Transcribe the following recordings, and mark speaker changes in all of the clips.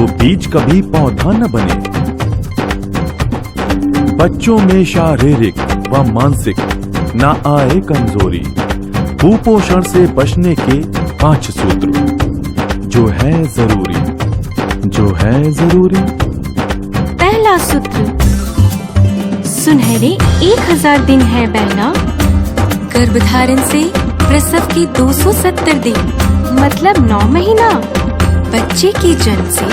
Speaker 1: तो बीज कभी पौधा न बने। बच्चों में शारीरिक व मानसिक न आए कमजोरी। कुपोषण से बचने के 5 सूत्र जो है जरूरी।
Speaker 2: पहला सूत्र, सुनहरे 1000 दिन है बहना। गर्भधारण से प्रसव के 270 दिन मतलब 9 महीना। बच्चे के जन्म से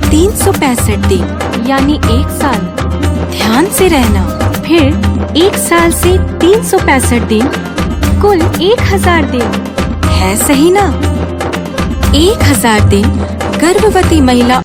Speaker 2: 365 दिन यानी 1 साल। ध्यान से रहना, फिर 1 साल से 365 दिन कुल 1000 दिन है सही ना? 1000 दिन गर्भवती महिला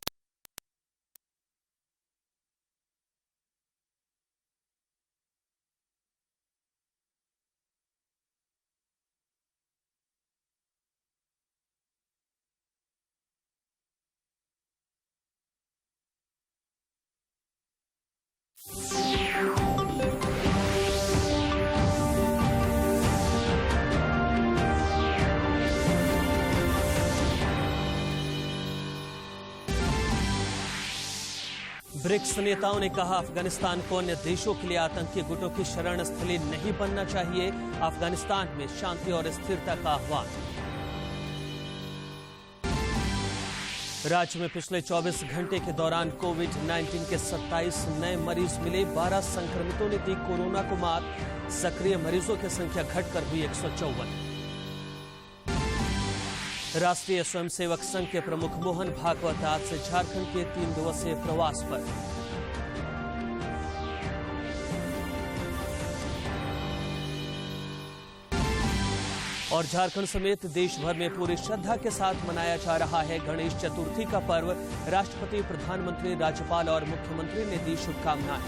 Speaker 3: ब्रिक्स नेताओं ने कहा, अफगानिस्तान को अन्य देशों के लिए आतंकी गुटों की शरण स्थली नहीं बनना चाहिए। अफगानिस्तान में शांति और स्थिरता का आह्वान। राज्य में पिछले 24 घंटे के दौरान कोविड-19 के 27 नए मरीज मिले। 12 संक्रमितों ने दी कोरोना को मात। सक्रिय मरीजों की संख्या घटकर हुई 154। राष्ट्रीय स्वयंसेवक संघ के प्रमुख मोहन भागवत आज से झारखंड के 3 दिवसीय प्रवास पर। और झारखंड समेत देश भर में पूरी श्रद्धा के साथ मनाया जा रहा है गणेश चतुर्थी का पर्व। राष्ट्रपति, प्रधानमंत्री, राज्यपाल और मुख्यमंत्री ने दी शुभकामनाएं।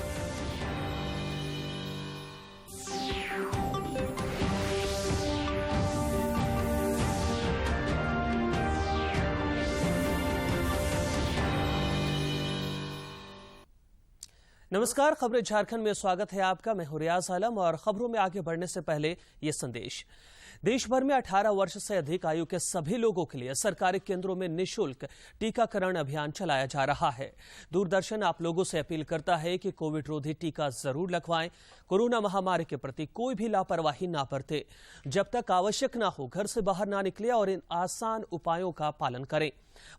Speaker 3: नमस्कार, खबरें झारखंड में स्वागत है आपका। मैं हूं रियाज आलम और खबरों में आगे बढ़ने से पहले ये संदेश। देश भर में 18 वर्ष से अधिक आयु के सभी लोगों के लिए सरकारी केंद्रों में निःशुल्क टीकाकरण अभियान चलाया जा रहा है। दूरदर्शन आप लोगों से अपील करता है कि कोविड रोधी टीका जरूर लगवाएं। कोरोना महामारी के प्रति कोई भी लापरवाही ना बरते। जब तक आवश्यक ना हो घर से बाहर ना निकले और इन आसान उपायों का पालन करें।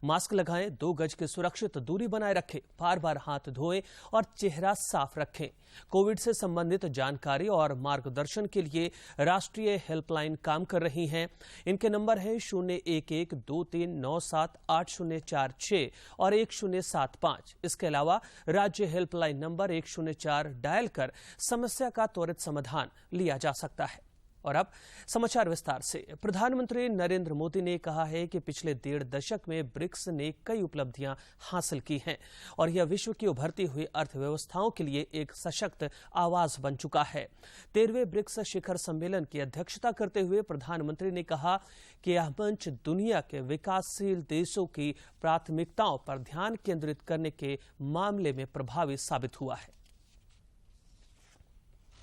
Speaker 3: मास्क लगाएं, 2 गज की सुरक्षित दूरी बनाए रखें, बार बार हाथ धोएं और चेहरा साफ रखें। कोविड से संबंधित जानकारी और मार्गदर्शन के लिए राष्ट्रीय हेल्पलाइन काम कर रही हैं। इनके नंबर हैं 0112397804 और 1075। इसके अलावा राज्य हेल्पलाइन नंबर 104 डायल कर समस्या का त्वरित समाधान लिया जा सकता है। और अब समाचार विस्तार से। प्रधानमंत्री नरेंद्र मोदी ने कहा है कि पिछले 1.5 दशक में ब्रिक्स ने कई उपलब्धियां हासिल की हैं और यह विश्व की उभरती हुई अर्थव्यवस्थाओं के लिए एक सशक्त आवाज बन चुका है। 13वें ब्रिक्स शिखर सम्मेलन की अध्यक्षता करते हुए प्रधानमंत्री ने कहा कि यह मंच दुनिया के विकासशील देशों की प्राथमिकताओं पर ध्यान केंद्रित करने के मामले में प्रभावी साबित हुआ है।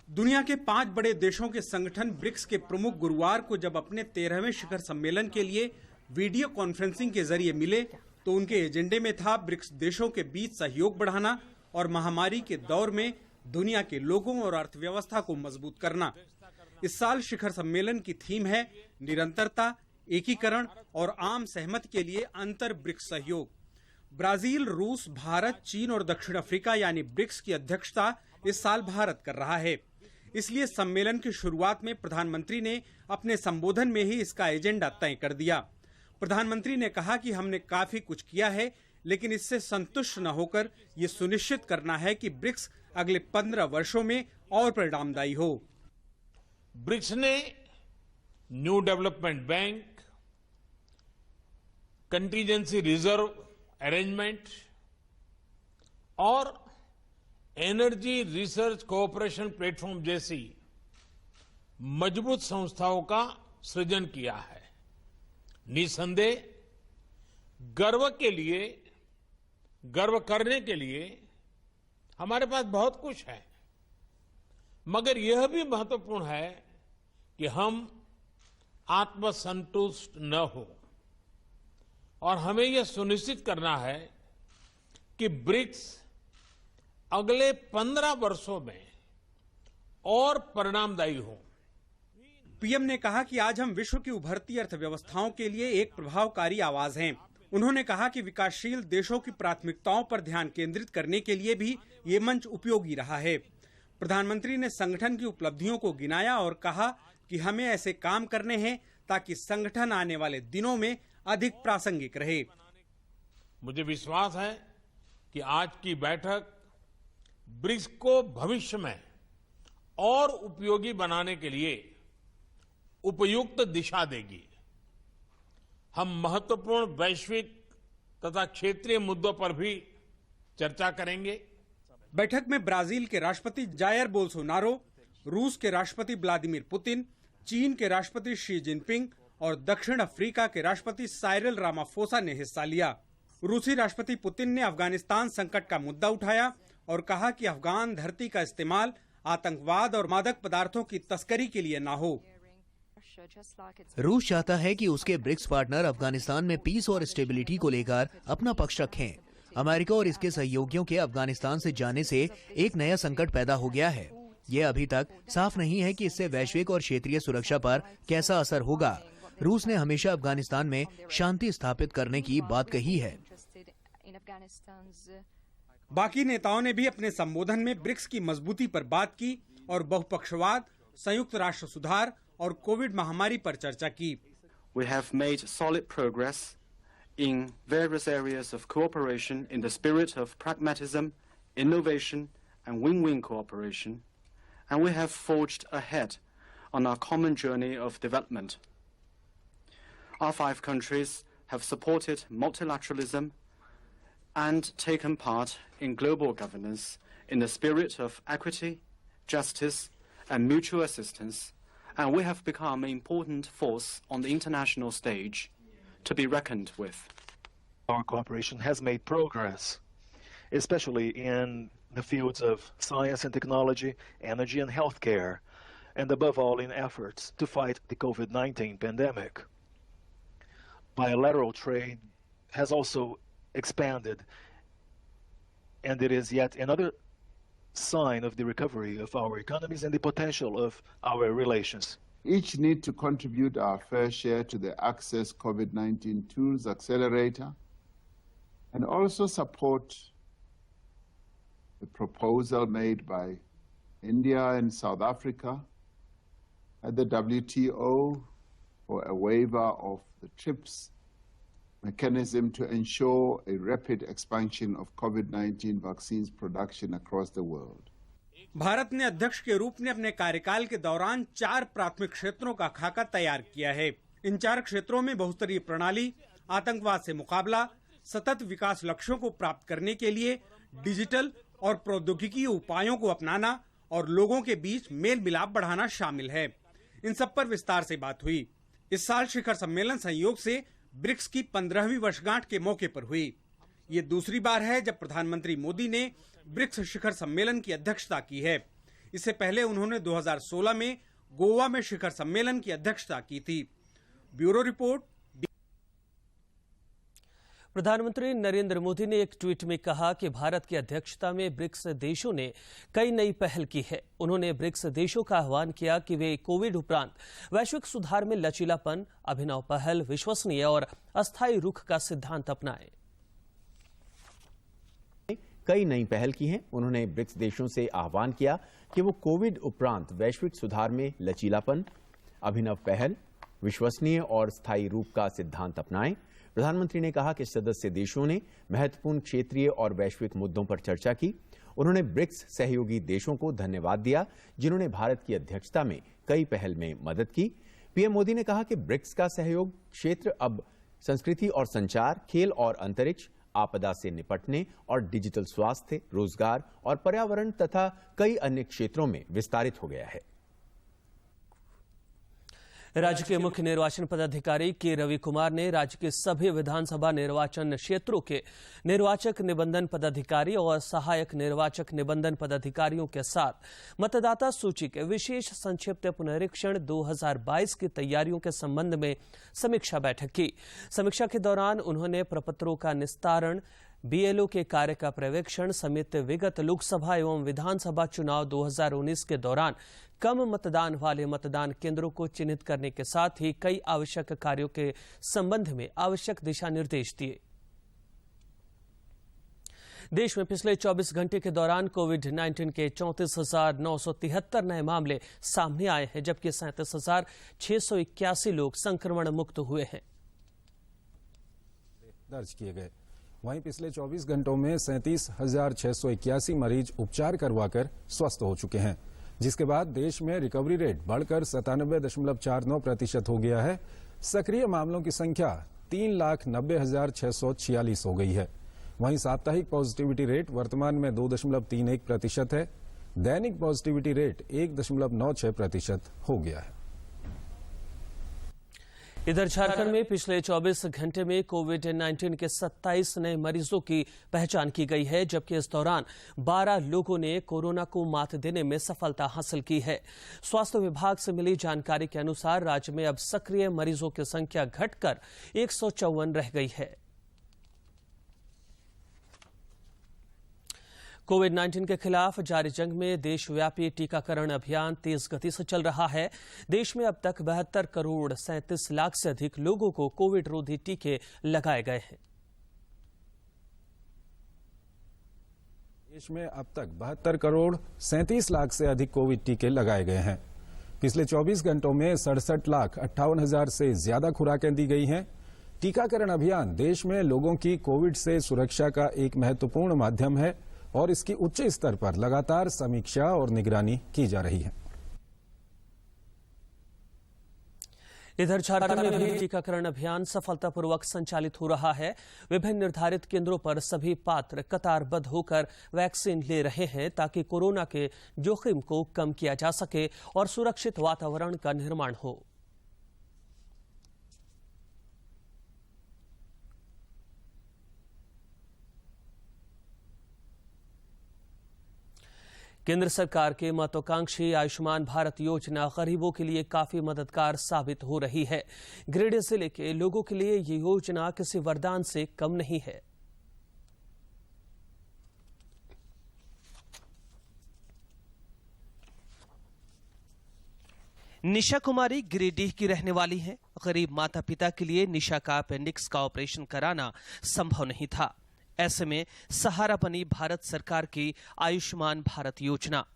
Speaker 4: दुनिया के 5 बड़े देशों के संगठन ब्रिक्स के प्रमुख गुरुवार को जब अपने 13वें शिखर सम्मेलन के लिए वीडियो कॉन्फ्रेंसिंग के जरिए मिले तो उनके एजेंडे में था ब्रिक्स देशों के बीच सहयोग बढ़ाना और महामारी के दौर में दुनिया के लोगों और अर्थव्यवस्था को मजबूत करना। इस साल शिखर सम्मेलन की थीम है निरंतरता, एकीकरण और आम सहमति के लिए अंतर ब्रिक्स सहयोग। ब्राजील, रूस, भारत, चीन और दक्षिण अफ्रीका यानी ब्रिक्स की अध्यक्षता इस साल भारत कर रहा है। इसलिए सम्मेलन की शुरुआत में प्रधानमंत्री ने अपने संबोधन में ही इसका एजेंडा तय कर दिया। प्रधानमंत्री ने कहा कि हमने काफी कुछ किया है, लेकिन इससे संतुष्ट न होकर ये सुनिश्चित करना है कि ब्रिक्स अगले 15 वर्षों में और परिणामदायी हो।
Speaker 5: ब्रिक्स ने new development bank, contingency reserve arrangement और एनर्जी रिसर्च कोऑपरेशन प्लेटफॉर्म जैसी मजबूत संस्थाओं का सृजन किया है। निसंदेह गर्व करने के लिए हमारे पास बहुत कुछ है, मगर यह भी महत्वपूर्ण है कि हम आत्मसंतुष्ट न हो और हमें यह सुनिश्चित करना है कि ब्रिक्स अगले 15 वर्षों में और परिणामदायी हो।
Speaker 4: पीएम ने कहा कि आज हम विश्व की उभरती अर्थव्यवस्थाओं के लिए एक प्रभावकारी आवाज हैं। उन्होंने कहा कि विकासशील देशों की प्राथमिकताओं पर ध्यान केंद्रित करने के लिए भी ये मंच उपयोगी रहा है। प्रधानमंत्री ने संगठन की उपलब्धियों को गिनाया और कहा कि हमें ऐसे काम करने हैं ताकि संगठन आने वाले दिनों में अधिक प्रासंगिक रहे।
Speaker 5: मुझे विश्वास है कि आज की बैठक ब्रिक्स को भविष्य में और उपयोगी बनाने के लिए उपयुक्त दिशा देगी। हम महत्वपूर्ण वैश्विक तथा क्षेत्रीय मुद्दों पर भी चर्चा करेंगे।
Speaker 4: बैठक में ब्राजील के राष्ट्रपति जायर बोल्सोनारो, रूस के राष्ट्रपति व्लादिमीर पुतिन, चीन के राष्ट्रपति शी जिनपिंग और दक्षिण अफ्रीका के राष्ट्रपति साइरिल रामाफोसा ने हिस्सा लिया। रूसी राष्ट्रपति पुतिन ने अफगानिस्तान संकट का मुद्दा उठाया और कहा कि अफगान धरती का इस्तेमाल आतंकवाद और मादक पदार्थों की तस्करी के लिए न हो।
Speaker 6: रूस चाहता है कि उसके ब्रिक्स पार्टनर अफगानिस्तान में पीस और स्टेबिलिटी को लेकर अपना पक्ष रखें। अमेरिका और इसके सहयोगियों के अफगानिस्तान से जाने से एक नया संकट पैदा हो गया है। ये अभी तक साफ नहीं है कि इससे वैश्विक और क्षेत्रीय सुरक्षा पर कैसा असर होगा। रूस ने हमेशा अफगानिस्तान में शांति स्थापित करने की बात कही है।
Speaker 4: बाकी नेताओं ने भी अपने संबोधन में ब्रिक्स की मजबूती पर बात की और बहुपक्षवाद, संयुक्त राष्ट्र सुधार और कोविड महामारी पर चर्चा की।
Speaker 7: We have made solid progress in various areas of cooperation in the spirit of pragmatism, innovation and win-win cooperation, and we have forged ahead on our common journey of development. Our 5 countries have supported multilateralism and taken part in global governance in the spirit of equity, justice and mutual assistance, and we have become an important force on the international stage to be reckoned with.
Speaker 8: Our cooperation has made progress, especially in the fields of science and technology, energy and healthcare, and above all in efforts to fight the COVID-19 pandemic. Bilateral trade has also expanded, and it is yet another sign of the recovery of our economies and the potential of our relations.
Speaker 9: Each need to contribute our fair share to the Access COVID-19 Tools Accelerator and also support the proposal made by India and South Africa at the WTO for a waiver of the TRIPS mechanism to ensure a rapid expansion of COVID-19 vaccines production across the world.
Speaker 4: Bharat ने अध्यक्ष के रूप में अपने कार्यकाल के दौरान 4 प्राथमिक क्षेत्रों का खाका तैयार किया है। इन 4 क्षेत्रों में बहुस्तरीय प्रणाली, आतंकवाद से मुकाबला, सतत विकास लक्ष्यों को प्राप्त करने के लिए डिजिटल और प्रौद्योगिकी उपायों को अपनाना और लोगों के बीच मेल मिलाप बढ़ाना शामिल है। इन सब पर विस्तार से बात हुई। इस साल शिखर सम्मेलन संयोग से ब्रिक्स की 15वीं वर्षगांठ के मौके पर हुई। ये दूसरी बार है जब प्रधानमंत्री मोदी ने ब्रिक्स शिखर सम्मेलन की अध्यक्षता की है। इससे पहले उन्होंने 2016 में गोवा में शिखर सम्मेलन की अध्यक्षता की थी। Bureau report.
Speaker 3: प्रधानमंत्री नरेंद्र मोदी ने एक ट्वीट में कहा कि भारत की अध्यक्षता में ब्रिक्स देशों ने कई नई पहल की है। उन्होंने ब्रिक्स देशों का आह्वान किया कि वे कोविड उपरांत वैश्विक सुधार में लचीलापन, अभिनव पहल, विश्वसनीय और अस्थायी रुख का सिद्धांत अपनाएं।
Speaker 10: कई नई पहल की हैं। उन्होंने ब्रिक्स देशों से आह्वान किया कि वो कोविड उपरांत वैश्विक सुधार में लचीलापन, अभिनव पहल, विश्वसनीय और स्थायी रूप का सिद्धांत अपनाएं। प्रधानमंत्री ने कहा कि सदस्य देशों ने महत्वपूर्ण क्षेत्रीय और वैश्विक मुद्दों पर चर्चा की। उन्होंने ब्रिक्स सहयोगी देशों को धन्यवाद दिया जिन्होंने भारत की अध्यक्षता में कई पहल में मदद की। पीएम मोदी ने कहा कि ब्रिक्स का सहयोग क्षेत्र अब संस्कृति और संचार, खेल और अंतरिक्ष, आपदा से निपटने और डिजिटल स्वास्थ्य, रोजगार और पर्यावरण तथा कई अन्य क्षेत्रों में विस्तारित हो गया है।
Speaker 3: राज्य के मुख्य निर्वाचन पदाधिकारी के रवि कुमार ने राज्य के सभी विधानसभा निर्वाचन क्षेत्रों के निर्वाचक निबंधन पदाधिकारी और सहायक निर्वाचक निबंधन पदाधिकारियों के साथ मतदाता सूची के विशेष संक्षिप्त पुनरीक्षण 2022 की तैयारियों के संबंध में समीक्षा बैठक की। समीक्षा के दौरान उन्होंने प्रपत्रों का निस्तारण, बीएलओ के कार्य का पर्यवेक्षण समेत विगत लोकसभा एवं विधानसभा चुनाव 2019 के दौरान कम मतदान वाले मतदान केंद्रों को चिन्हित करने के साथ ही कई आवश्यक कार्यों के संबंध में आवश्यक दिशा निर्देश दिए। देश में पिछले 24 घंटे के दौरान कोविड-19 के 34,973 नए मामले सामने आए हैं, जबकि 37,681 लोग संक्रमण मुक्त हुए हैं।
Speaker 11: दर्ज किए गए। वहीं पिछले 24 घंटों में 37,681 मरीज उपचार करवाकर स्वस्थ हो चुके हैं, जिसके बाद देश में रिकवरी रेट बढ़कर 97.49% हो गया है। सक्रिय मामलों की संख्या 3,90,646 हो गई है। वहीं साप्ताहिक पॉजिटिविटी रेट वर्तमान में 2.31% है। दैनिक पॉजिटिविटी रेट 1.96% हो गया है।
Speaker 3: इधर झारखंड में पिछले 24 घंटे में कोविड-19 के 27 नए मरीजों की पहचान की गई है, जबकि इस दौरान 12 लोगों ने कोरोना को मात देने में सफलता हासिल की है। स्वास्थ्य विभाग से मिली जानकारी के अनुसार राज्य में अब सक्रिय मरीजों की संख्या घटकर 154 रह गई है। कोविड-19 के खिलाफ जारी जंग में देशव्यापी टीकाकरण अभियान तेज गति से चल रहा है। देश में अब तक 72 करोड़ 37 लाख से अधिक लोगों को कोविड रोधी टीके लगाए गए हैं।
Speaker 11: देश में अब तक 72 करोड़ 37 लाख से अधिक कोविड टीके लगाए गए हैं। पिछले 24 घंटों में 67,58,000 से ज्यादा खुराकें दी गई हैं। टीकाकरण अभियान देश में लोगों की कोविड से सुरक्षा का एक महत्वपूर्ण माध्यम है और इसकी उच्च स्तर पर लगातार समीक्षा और निगरानी की जा रही है।
Speaker 3: इधर झारखंड में भी टीकाकरण अभियान सफलतापूर्वक संचालित हो रहा है। विभिन्न निर्धारित केंद्रों पर सभी पात्र कतारबद्ध होकर वैक्सीन ले रहे हैं, ताकि कोरोना के जोखिम को कम किया जा सके और सुरक्षित वातावरण का निर्माण हो। केंद्र सरकार के महत्वाकांक्षी आयुष्मान भारत योजना गरीबों के लिए काफी मददगार साबित हो रही है। गिरिडीह जिले के लोगों के लिए ये योजना किसी वरदान से कम नहीं है। निशा कुमारी गिरिडीह की रहने वाली हैं। गरीब माता पिता के लिए निशा का अपेंडिक्स का ऑपरेशन कराना संभव नहीं था। ऐसे में सहारा बनी भारत सरकार की आयुष्मान भारत योजना।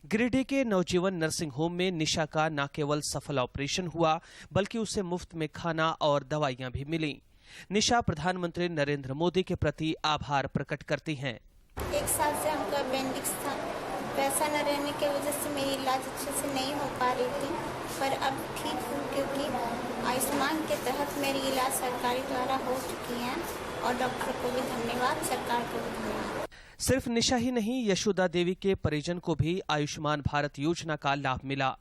Speaker 3: गिरिडीह के नवजीवन नर्सिंग होम में निशा का न केवल सफल ऑपरेशन हुआ, बल्कि उसे मुफ्त में खाना और दवाइयां भी मिली। निशा प्रधानमंत्री नरेंद्र मोदी के प्रति आभार प्रकट करती हैं।
Speaker 12: 1 साल से हमको अपेंडिक्स था, पैसा न रहने की वजह से मेरी इलाज अच्छे से नहीं हो पा रही थी, पर अब ठीक हूँ क्योंकि आयुष्मान के तहत मेरी इलाज सरकारी द्वारा हो चुकी है और डॉक्टर को भी धन्यवाद, सरकार को भी धन्यवाद।
Speaker 3: सिर्फ निशा ही नहीं, यशोदा देवी के परिजन को भी आयुष्मान भारत योजना का लाभ मिला।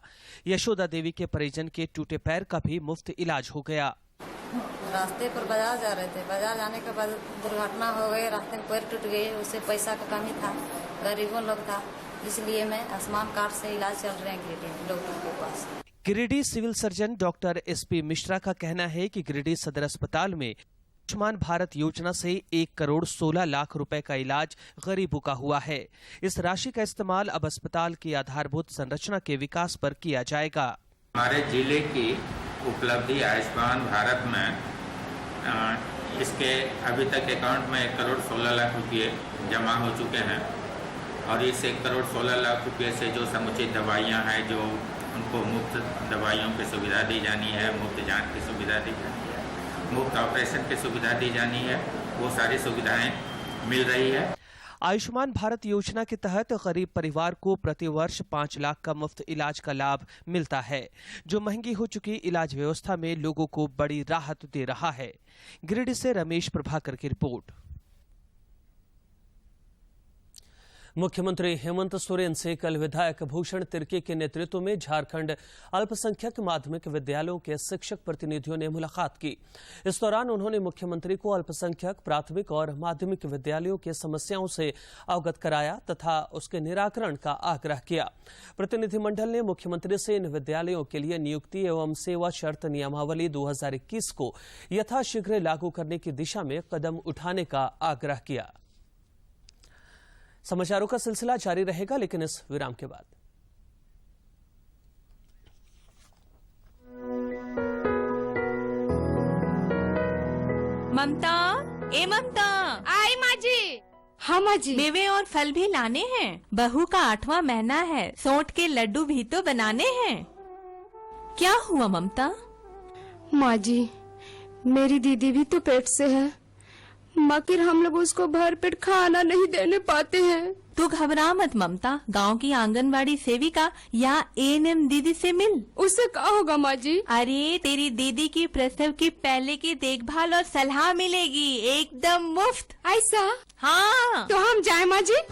Speaker 3: यशोदा देवी के परिजन के टूटे पैर का भी मुफ्त इलाज हो गया।
Speaker 13: रास्ते पर बाजार जा रहे थे, बाजार जाने के बाद दुर्घटना हो गई, रास्ते में पैर टूट गए, उससे पैसा का कमी था, गरीबों लोग था, इसलिए मैं आयुष्मान कार्ड से इलाज चल रहे हैं गिरिडीह डॉक्टर के पास।
Speaker 3: Giridih civil surgeon doctor SP Mishra का कहना है कि गिरिडीह सदर अस्पताल में आयुष्मान भारत योजना से 1 करोड़ 16 लाख रुपए का इलाज गरीबों का हुआ है। इस राशि का इस्तेमाल अब अस्पताल की आधारभूत संरचना के विकास पर किया जाएगा।
Speaker 14: हमारे जिले की उपलब्धि आयुष्मान भारत में इसके अभी तक अकाउंट में 1 करोड़ 16 लाख रुपये जमा हो चुके हैं और इस 1 करोड़ 16 लाख रुपये से जो समुचित दवाइयाँ हैं, जो उनको मुफ्त दवाइयों की सुविधा दी जानी है, मुफ्त जांच की सुविधा दी जानी है, मुफ्त ऑपरेशन की सुविधा दी जानी है, वो सारी सुविधाएं मिल रही है।
Speaker 3: आयुष्मान भारत योजना के तहत गरीब परिवार को प्रति वर्ष 5 लाख का मुफ्त इलाज का लाभ मिलता है, जो महंगी हो चुकी इलाज व्यवस्था में लोगों को बड़ी राहत दे रहा है। गिरिडीह से रमेश प्रभाकर की रिपोर्ट। मुख्यमंत्री हेमंत सोरेन से कल विधायक भूषण तिर्की के नेतृत्व में झारखंड अल्पसंख्यक माध्यमिक विद्यालयों के शिक्षक प्रतिनिधियों ने मुलाकात की। इस दौरान उन्होंने मुख्यमंत्री को अल्पसंख्यक प्राथमिक और माध्यमिक विद्यालयों की समस्याओं से अवगत कराया तथा उसके निराकरण का आग्रह किया। प्रतिनिधिमंडल ने मुख्यमंत्री से इन विद्यालयों के लिए नियुक्ति एवं सेवा शर्त नियमावली 2021 को यथाशीघ्र लागू करने की दिशा में कदम उठाने का आग्रह किया। समाचारों का सिलसिला जारी रहेगा, लेकिन इस विराम के बाद।
Speaker 15: ममता, ए ममता, आई माजी। हाँ माजी, मेवे और फल भी लाने हैं। बहू का 8वां महीना है, सोंठ के लड्डू भी तो बनाने हैं। क्या हुआ ममता?
Speaker 16: माजी, मेरी दीदी भी तो पेट से है, मगर हम लोग उसको भर पेट खाना नहीं देने पाते हैं।
Speaker 15: तू घबरा मत ममता, गांव की आंगनबाड़ी सेविका या एएनएम दीदी से मिल।
Speaker 16: उससे क्या होगा माँ जी?
Speaker 15: अरे तेरी दीदी की प्रसव की पहले की देखभाल और सलाह मिलेगी एकदम मुफ्त।
Speaker 16: ऐसा?
Speaker 15: हाँ।
Speaker 16: तो हम जाए माँ जी?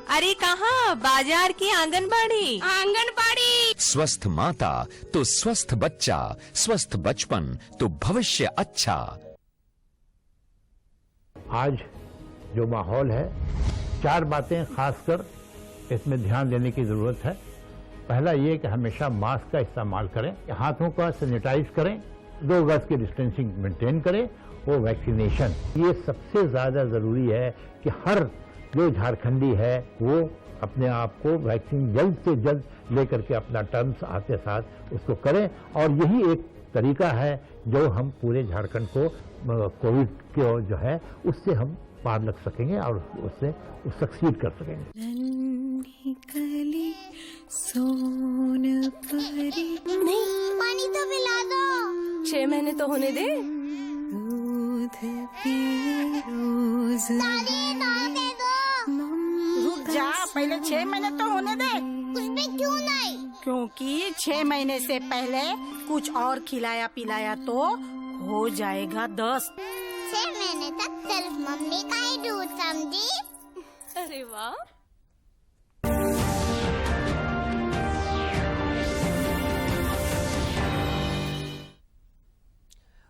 Speaker 15: अरे कहाँ? बाजार की आंगनबाड़ी।
Speaker 16: आंगनबाड़ी।
Speaker 17: स्वस्थ माता तो स्वस्थ बच्चा, स्वस्थ बचपन तो भविष्य अच्छा।
Speaker 18: आज जो माहौल है, 4 बातें खासकर इसमें ध्यान देने की जरूरत है। पहला ये कि हमेशा मास्क का इस्तेमाल करें, हाथों का सैनिटाइज करें, 2 गज की डिस्टेंसिंग मेंटेन करें, वो वैक्सीनेशन, ये सबसे ज्यादा जरूरी है कि हर जो झारखंडी है वो अपने आप को वैक्सीन जल्द से जल्द लेकर के अपना टर्म्स आते साथ उसको करें। और यही एक तरीका है जो हम पूरे झारखंड को कोविड के जो है उससे हम पार लग सकेंगे और उससे सक्सीड कर सकेंगे।
Speaker 16: नहीं, पानी तो पिला दो। 6 महीने तो होने दे। दूध पिए रोज। दादी ना दे दो।
Speaker 19: रुक जा, पहले 6 महीने तो होने दे।
Speaker 16: उसमें क्यों नहीं?
Speaker 19: क्योंकि 6 महीने से पहले कुछ और खिलाया पिलाया तो हो जाएगा 10।
Speaker 16: 6 महीने तक सिर्फ मम्मी का ही दूध, समझी?
Speaker 15: अरे वाह।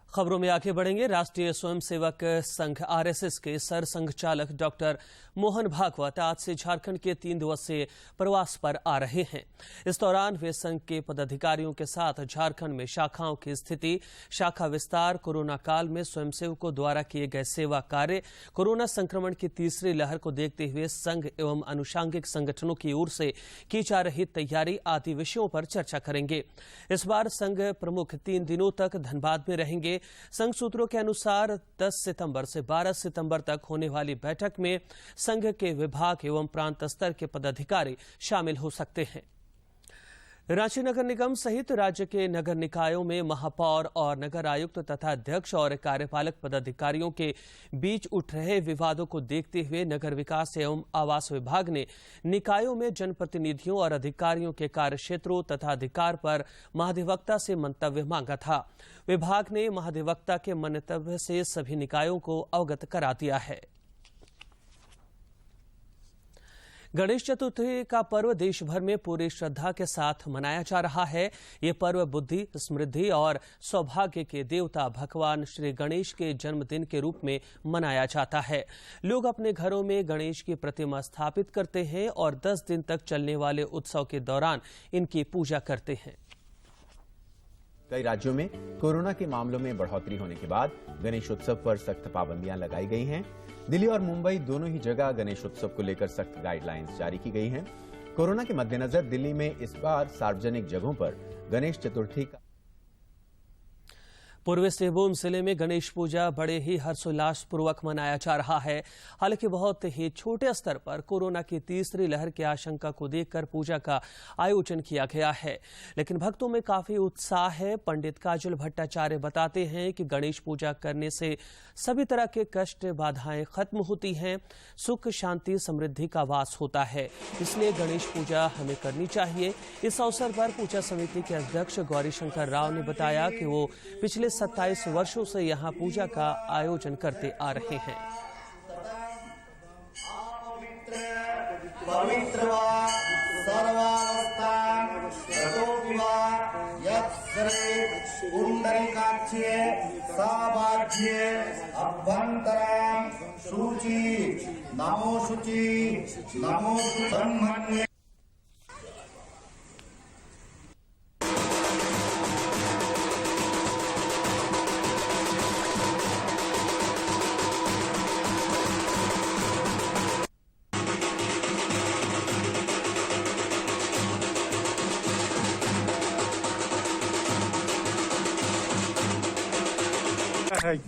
Speaker 3: खबरों में आगे बढ़ेंगे। राष्ट्रीय स्वयंसेवक संघ आरएसएस के सरसंघ चालक डॉक्टर मोहन भागवत आज से झारखंड के 3 दिवसीय प्रवास पर आ रहे हैं। इस दौरान वे संघ के पदाधिकारियों के साथ झारखंड में शाखाओं की स्थिति, शाखा विस्तार, कोरोना काल में स्वयंसेवकों द्वारा किए गए सेवा कार्य, कोरोना संक्रमण की तीसरी लहर को देखते हुए संघ एवं अनुषांगिक संगठनों की ओर से की जा रही तैयारी आदि विषयों पर चर्चा करेंगे। इस बार संघ प्रमुख 3 दिनों तक धनबाद में रहेंगे। संघ सूत्रों के अनुसार 10 सितंबर से 12 सितंबर तक होने वाली बैठक में संघ के विभाग एवं प्रांत स्तर के पदाधिकारी शामिल हो सकते हैं। रांची नगर निगम सहित राज्य के नगर निकायों में महापौर और नगर आयुक्त तथा अध्यक्ष और कार्यपालक पदाधिकारियों के बीच उठ रहे विवादों को देखते हुए नगर विकास एवं आवास विभाग ने निकायों में जनप्रतिनिधियों और अधिकारियों के कार्यक्षेत्रों तथा अधिकार पर महाधिवक्ता से मंतव्य मांगा था। विभाग ने महाधिवक्ता के मंतव्य से सभी निकायों को अवगत करा दिया है। गणेश चतुर्थी का पर्व देश भर में पूरी श्रद्धा के साथ मनाया जा रहा है। ये पर्व बुद्धि, समृद्धि और सौभाग्य के देवता भगवान श्री गणेश के जन्मदिन के रूप में मनाया जाता है। लोग अपने घरों में गणेश की प्रतिमा स्थापित करते हैं और 10 दिन तक चलने वाले उत्सव के दौरान इनकी पूजा करते हैं।
Speaker 10: कई राज्यों में कोरोना के मामलों में बढ़ोतरी होने के बाद गणेश उत्सव पर सख्त पाबंदियां लगाई गई हैं। दिल्ली और मुंबई दोनों ही जगह गणेश उत्सव को लेकर सख्त गाइडलाइंस जारी की गई हैं। कोरोना के मद्देनजर दिल्ली में इस बार सार्वजनिक जगहों पर गणेश चतुर्थी का
Speaker 3: पूर्वी सिंहभूम जिले में गणेश पूजा बड़े ही हर्षोल्लास पूर्वक मनाया जा रहा है। हालांकि बहुत ही छोटे स्तर पर कोरोना की तीसरी लहर की आशंका को देखकर पूजा का आयोजन किया गया है, लेकिन भक्तों में काफी उत्साह है। पंडित काजल भट्टाचार्य बताते हैं कि गणेश पूजा करने से सभी तरह के कष्ट, बाधाएं खत्म होती हैं, सुख, शांति, समृद्धि का वास होता है। इसलिए गणेश पूजा हमें करनी चाहिए। इस अवसर पर पूजा समिति के अध्यक्ष गौरी शंकर राव ने बताया कि वो पिछले 27 वर्षों से यहां पूजा का आयोजन करते आ रहे हैं।
Speaker 20: पवित्र वा सर्वावस्थां ततोऽपि वा यत्सर्वे पुण्डरीकाक्ष्ये सावाच्ये अभ्यन्तरां शुचि नमो ब्रह्मण्ये।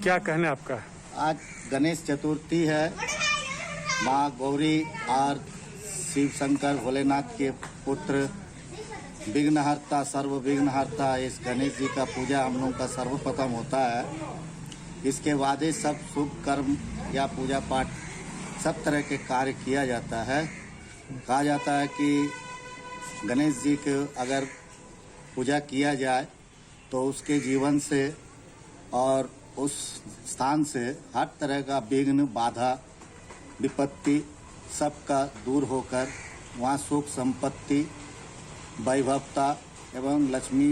Speaker 21: क्या कहना है आपका?
Speaker 20: आज गणेश चतुर्थी है। माँ गौरी और शिव शंकर भोलेनाथ के पुत्र विघ्नहर्ता सर्व विघ्नहर्ता इस गणेश जी का पूजा हम लोग का सर्वप्रथम होता है। इसके बाद ही सब शुभ कर्म या पूजा पाठ सब तरह के कार्य किया जाता है। कहा जाता है कि गणेश जी के अगर पूजा किया जाए तो उसके जीवन से और उस स्थान से हर तरह का विघ्न बाधा विपत्ति सबका दूर होकर वहाँ सुख संपत्ति वैभवता एवं लक्ष्मी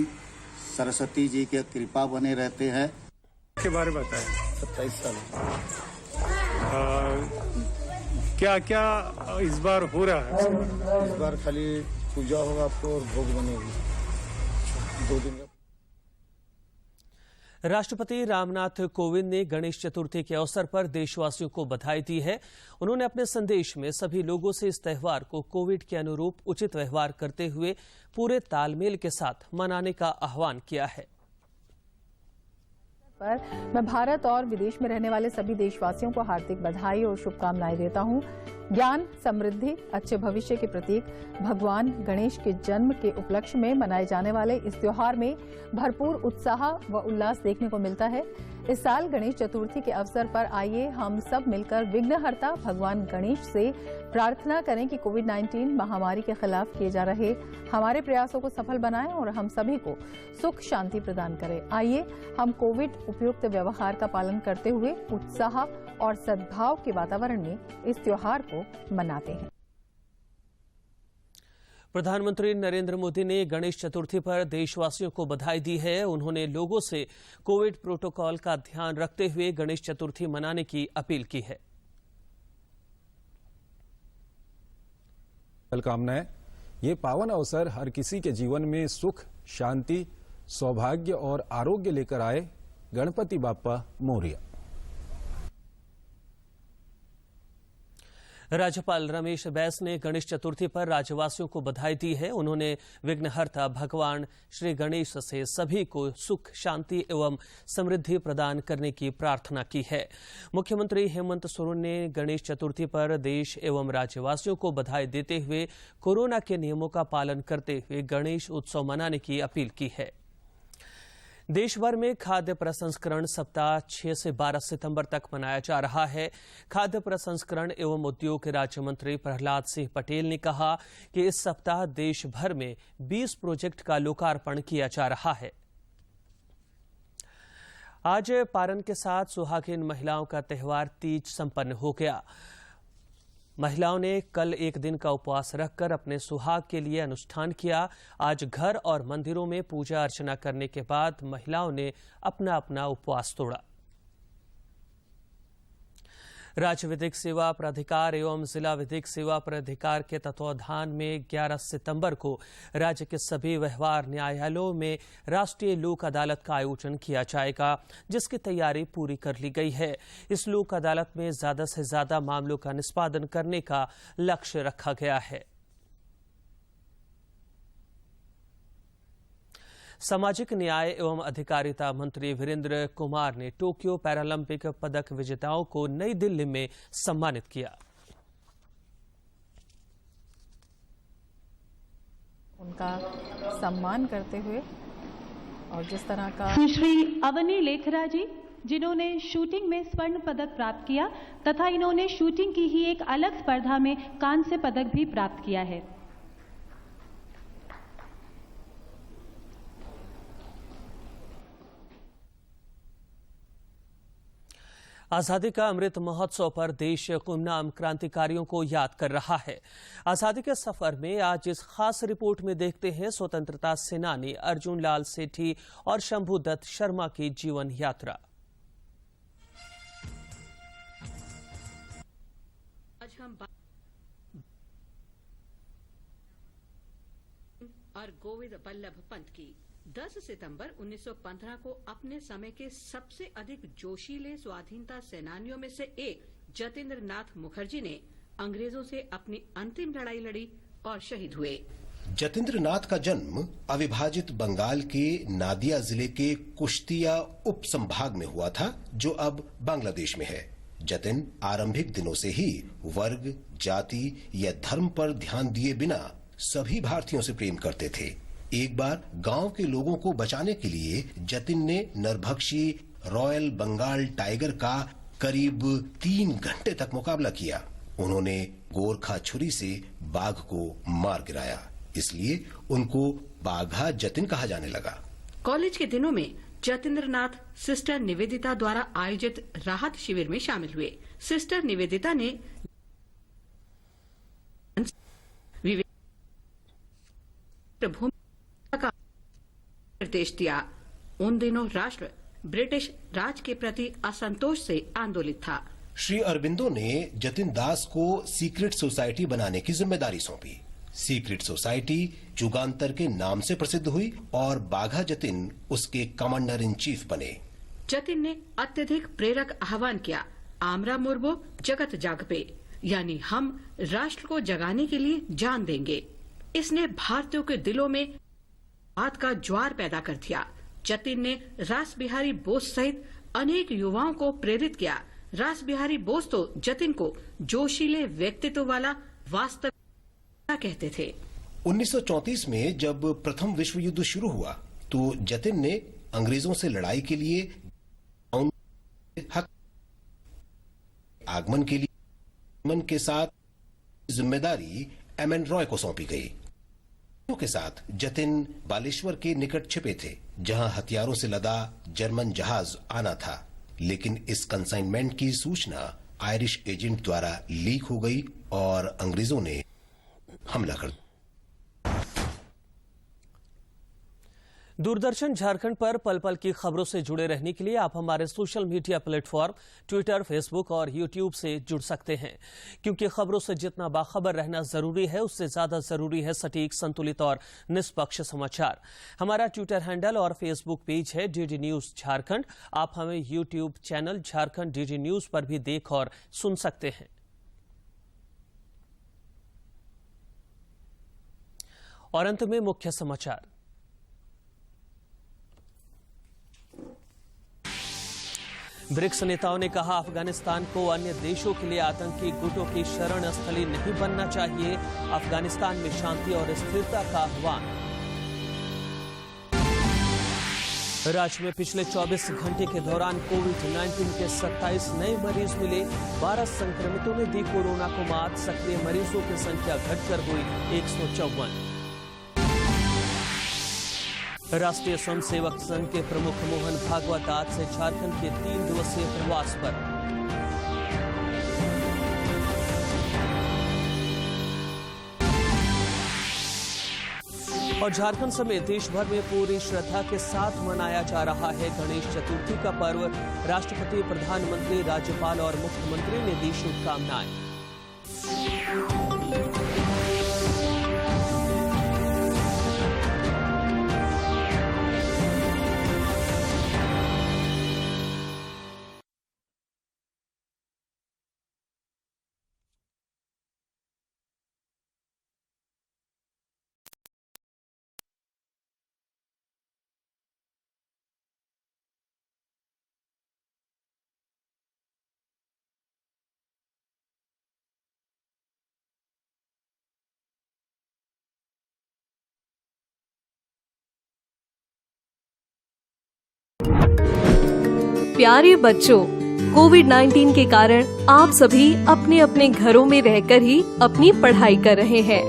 Speaker 20: सरस्वती जी के कृपा बने रहते हैं।
Speaker 21: के बारे में बताएं।
Speaker 20: 27 साल।
Speaker 21: क्या क्या इस बार हो रहा है?
Speaker 20: इस बार खाली पूजा होगा आपको और भोग बनेगी 2 दिन का।
Speaker 3: राष्ट्रपति रामनाथ कोविंद ने गणेश चतुर्थी के अवसर पर देशवासियों को बधाई दी है। उन्होंने अपने संदेश में सभी लोगों से इस त्योहार को कोविड के अनुरूप उचित व्यवहार करते हुए पूरे तालमेल के साथ मनाने का आह्वान किया है।
Speaker 22: मैं भारत और विदेश में रहने वाले सभी देशवासियों को हार्दिक बधाई और शुभकामनाएं देता हूं। ज्ञान, समृद्धि, अच्छे भविष्य के प्रतीक भगवान गणेश के जन्म के उपलक्ष्य में मनाए जाने वाले इस त्योहार में भरपूर उत्साह व उल्लास देखने को मिलता है। इस साल गणेश चतुर्थी के अवसर पर आइए हम सब मिलकर विघ्नहर्ता भगवान गणेश से प्रार्थना करें कि कोविड-19 महामारी के खिलाफ किए जा रहे हमारे प्रयासों को सफल बनाएं और हम सभी को सुख शांति प्रदान करें। आइए हम कोविड उपयुक्त व्यवहार का पालन करते हुए उत्साह और सद्भाव के वातावरण में इस त्योहार को मनाते हैं।
Speaker 3: प्रधानमंत्री नरेंद्र मोदी ने गणेश चतुर्थी पर देशवासियों को बधाई दी है। उन्होंने लोगों से कोविड प्रोटोकॉल का ध्यान रखते हुए गणेश चतुर्थी मनाने की अपील की है।
Speaker 11: शुभकामनाएं। ये पावन अवसर हर किसी के जीवन में सुख, शांति, सौभाग्य और आरोग्य लेकर आए। गणपति बाप्पा मोरया।
Speaker 3: राज्यपाल रमेश बैस ने गणेश चतुर्थी पर राज्यवासियों को बधाई दी है। उन्होंने विघ्नहर्ता भगवान श्री गणेश से सभी को सुख, शांति एवं समृद्धि प्रदान करने की प्रार्थना की है। मुख्यमंत्री हेमंत सोरेन ने गणेश चतुर्थी पर देश एवं राज्यवासियों को बधाई देते हुए कोरोना के नियमों का पालन करते हुए गणेश उत्सव मनाने की अपील की है। देश भर में खाद्य प्रसंस्करण सप्ताह 6 से 12 सितंबर तक मनाया जा रहा है। खाद्य प्रसंस्करण एवं उद्योग राज्य मंत्री प्रहलाद सिंह पटेल ने कहा कि इस सप्ताह देश भर में 20 प्रोजेक्ट का लोकार्पण किया जा रहा है। आज पारन के साथ सुहागिन महिलाओं का त्योहार तीज संपन्न हो गया। महिलाओं ने कल एक दिन का उपवास रखकर अपने सुहाग के लिए अनुष्ठान किया। आज घर और मंदिरों में पूजा अर्चना करने के बाद महिलाओं ने अपना अपना उपवास तोड़ा। राज्य विधिक सेवा प्राधिकार एवं जिला विधिक सेवा प्राधिकार के तत्वावधान में 11 सितंबर को राज्य के सभी व्यवहार न्यायालयों में राष्ट्रीय लोक अदालत का आयोजन किया जाएगा, जिसकी तैयारी पूरी कर ली गई है। इस लोक अदालत में ज्यादा से ज्यादा मामलों का निष्पादन करने का लक्ष्य रखा गया है। सामाजिक न्याय एवं अधिकारिता मंत्री वीरेंद्र कुमार ने टोक्यो पैरालंपिक पदक विजेताओं को नई दिल्ली में सम्मानित किया।
Speaker 22: उनका सम्मान करते हुए और जिस तरह का
Speaker 23: सुश्री अवनी लेखरा जी, जिन्होंने शूटिंग में स्वर्ण पदक प्राप्त किया तथा इन्होंने शूटिंग की ही एक अलग स्पर्धा में कांस्य पदक भी प्राप्त किया है।
Speaker 3: आजादी का अमृत महोत्सव पर देश गुमनाम क्रांतिकारियों को याद कर रहा है। आजादी के सफर में आज इस खास रिपोर्ट में देखते हैं स्वतंत्रता सेनानी अर्जुन लाल सेठी और शंभुदत्त शर्मा की जीवन यात्रा।
Speaker 1: और गोविंद बल्लभ पंत की 10 सितंबर 1915 को अपने समय के सबसे अधिक जोशीले स्वाधीनता सेनानियों में से एक जतेंद्र नाथ मुखर्जी ने अंग्रेजों से अपनी अंतिम लड़ाई लड़ी और शहीद हुए।
Speaker 2: जतेंद्र नाथ का जन्म अविभाजित बंगाल के नादिया जिले के कुश्तिया उप संभाग में हुआ था, जो अब बांग्लादेश में है। जतिन आरंभिक दिनों से ही वर्ग, जाति या धर्म पर ध्यान दिए बिना सभी भारतीयों से प्रेम करते थे। एक बार गांव के लोगों को बचाने के लिए जतिन ने नरभक्षी रॉयल बंगाल टाइगर का करीब 3 घंटे तक मुकाबला किया। उन्होंने गोरखा छुरी से बाघ को मार गिराया, इसलिए उनको बाघा जतिन कहा जाने लगा।
Speaker 1: कॉलेज के दिनों में जतेंद्र नाथ सिस्टर निवेदिता द्वारा आयोजित राहत शिविर में शामिल हुए। सिस्टर निवेदिता ने भूमि का निर्देश दिया। उन दिनों राष्ट्र ब्रिटिश राज के प्रति असंतोष से आंदोलित था।
Speaker 2: श्री अरबिंदो ने जतिन दास को सीक्रेट सोसाइटी बनाने की जिम्मेदारी सौंपी। सीक्रेट सोसाइटी जुगांतर के नाम से प्रसिद्ध हुई और बाघा जतिन उसके कमांडर इन चीफ बने।
Speaker 1: जतिन ने अत्यधिक प्रेरक आह्वान किया, आमरा मुर्बो जगत जागपे, यानी हम राष्ट्र को जगाने के लिए जान देंगे। इसने भारतीयों के दिलों में बात का ज्वार पैदा कर दिया। जतिन ने रास बिहारी बोस सहित अनेक युवाओं को प्रेरित किया। रास बिहारी बोस तो जतिन को जोशीले व्यक्तित्व वाला वास्तव कहते थे।
Speaker 2: 1934 में जब प्रथम विश्व युद्ध शुरू हुआ तो जतिन ने अंग्रेजों से लड़ाई के लिए आगमन के लिए के साथ जिम्मेदारी एमएन रॉय को सौंपी गई। के साथ जतिन बालेश्वर के निकट छिपे थे, जहां हथियारों से लदा जर्मन जहाज आना था, लेकिन इस कंसाइनमेंट की सूचना आयरिश एजेंट द्वारा लीक हो गई और अंग्रेजों ने हमला कर दिया।
Speaker 3: दूरदर्शन झारखंड पर पल पल की खबरों से जुड़े रहने के लिए आप हमारे social media platform Twitter, Facebook और यूट्यूब से जुड़ सकते हैं, क्योंकि खबरों से जितना बाखबर रहना जरूरी है, उससे ज्यादा जरूरी है सटीक, संतुलित और निष्पक्ष समाचार। हमारा ट्विटर हैंडल और फेसबुक पेज है डीडी न्यूज झारखंड। आप हमें YouTube channel Jharkhand DD news पर भी देख और सुन सकते हैं। और अंत में मुख्य समाचार। ब्रिक्स नेताओं ने कहा, अफगानिस्तान को अन्य देशों के लिए आतंकी गुटों की शरण स्थली नहीं बनना चाहिए। अफगानिस्तान में शांति और स्थिरता का आह्वान। राज्य में पिछले 24 घंटे के दौरान कोविड-19 के 27 नए मरीज मिले। 12 संक्रमितों ने दी कोरोना को मात। सक्रिय मरीजों की संख्या घटकर हुई 154। राष्ट्रीय स्वयंसेवक संघ के प्रमुख मोहन भागवत आज से झारखंड के 3 दिवसीय प्रवास पर। और झारखंड समेत देश भर में पूरी श्रद्धा के साथ मनाया जा रहा है गणेश चतुर्थी का पर्व। राष्ट्रपति, प्रधानमंत्री, राज्यपाल और मुख्यमंत्री ने दी शुभकामनाएं।
Speaker 16: प्यारे बच्चों, कोविड-19 के कारण आप सभी अपने अपने घरों में रहकर ही अपनी पढ़ाई कर रहे हैं।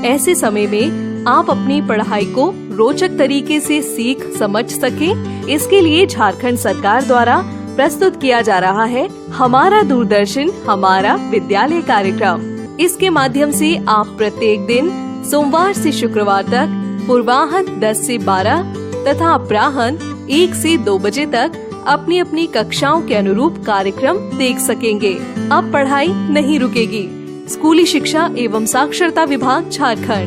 Speaker 16: ऐसे समय में आप अपनी पढ़ाई को रोचक तरीके से सीख समझ सकें, इसके लिए झारखंड सरकार द्वारा
Speaker 5: प्रस्तुत किया जा रहा है हमारा दूरदर्शन हमारा विद्यालय कार्यक्रम। इसके माध्यम से आप प्रत्येक दिन सोमवार से शुक्रवार तक पूर्वाह्न 10 से 12 तथा अपराह्न 1 से 2 बजे तक अपनी अपनी कक्षाओं के अनुरूप कार्यक्रम देख सकेंगे। अब पढ़ाई नहीं रुकेगी। स्कूली शिक्षा एवं साक्षरता विभाग झारखंड।